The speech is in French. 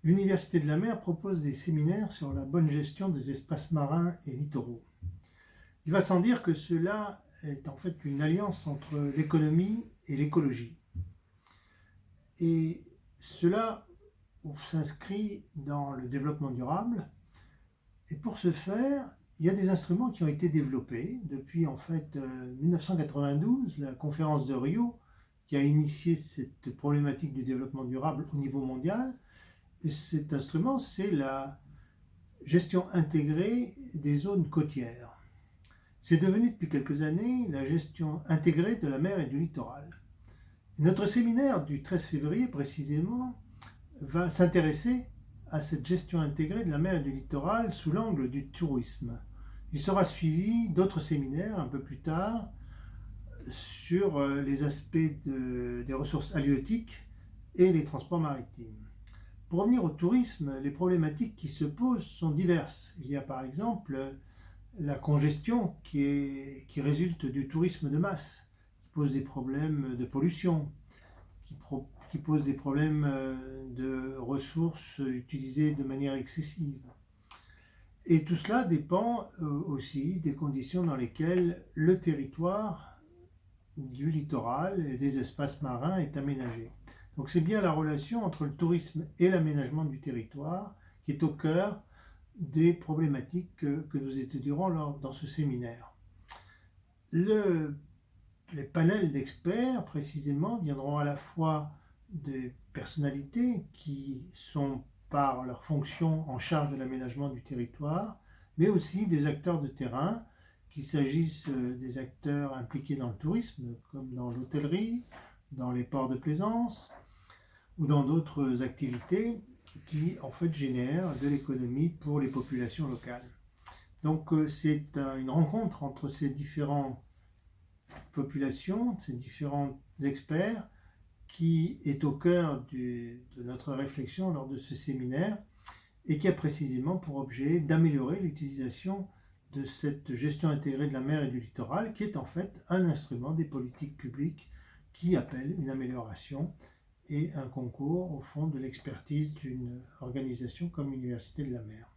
L'Université de la Mer propose des séminaires sur la bonne gestion des espaces marins et littoraux. Il va sans dire que cela est en fait une alliance entre l'économie et l'écologie. Et cela s'inscrit dans le développement durable. Et pour ce faire, il y a des instruments qui ont été développés depuis 1992, la conférence de Rio, qui a initié cette problématique du développement durable au niveau mondial. Et cet instrument, c'est la gestion intégrée des zones côtières. C'est devenu depuis quelques années la gestion intégrée de la mer et du littoral. Et notre séminaire du 13 février précisément va s'intéresser à cette gestion intégrée de la mer et du littoral sous l'angle du tourisme. Il sera suivi d'autres séminaires un peu plus tard sur les aspects des ressources halieutiques et les transports maritimes. Pour revenir au tourisme, les problématiques qui se posent sont diverses. Il y a par exemple la congestion qui résulte du tourisme de masse, qui pose des problèmes de pollution, qui pose des problèmes de ressources utilisées de manière excessive. Et tout cela dépend aussi des conditions dans lesquelles le territoire du littoral et des espaces marins est aménagé. Donc c'est bien la relation entre le tourisme et l'aménagement du territoire qui est au cœur des problématiques que nous étudierons dans ce séminaire. Les panels d'experts, précisément, viendront à la fois des personnalités qui sont par leur fonction en charge de l'aménagement du territoire, mais aussi des acteurs de terrain, qu'il s'agisse des acteurs impliqués dans le tourisme, comme dans l'hôtellerie, dans les ports de plaisance, ou dans d'autres activités qui en fait génèrent de l'économie pour les populations locales. Donc c'est une rencontre entre ces différentes populations, ces différents experts, qui est au cœur de notre réflexion lors de ce séminaire et qui a précisément pour objet d'améliorer l'utilisation de cette gestion intégrée de la mer et du littoral, qui est en fait un instrument des politiques publiques qui appelle une amélioration et un concours au fond de l'expertise d'une organisation comme l'Université de la Mer.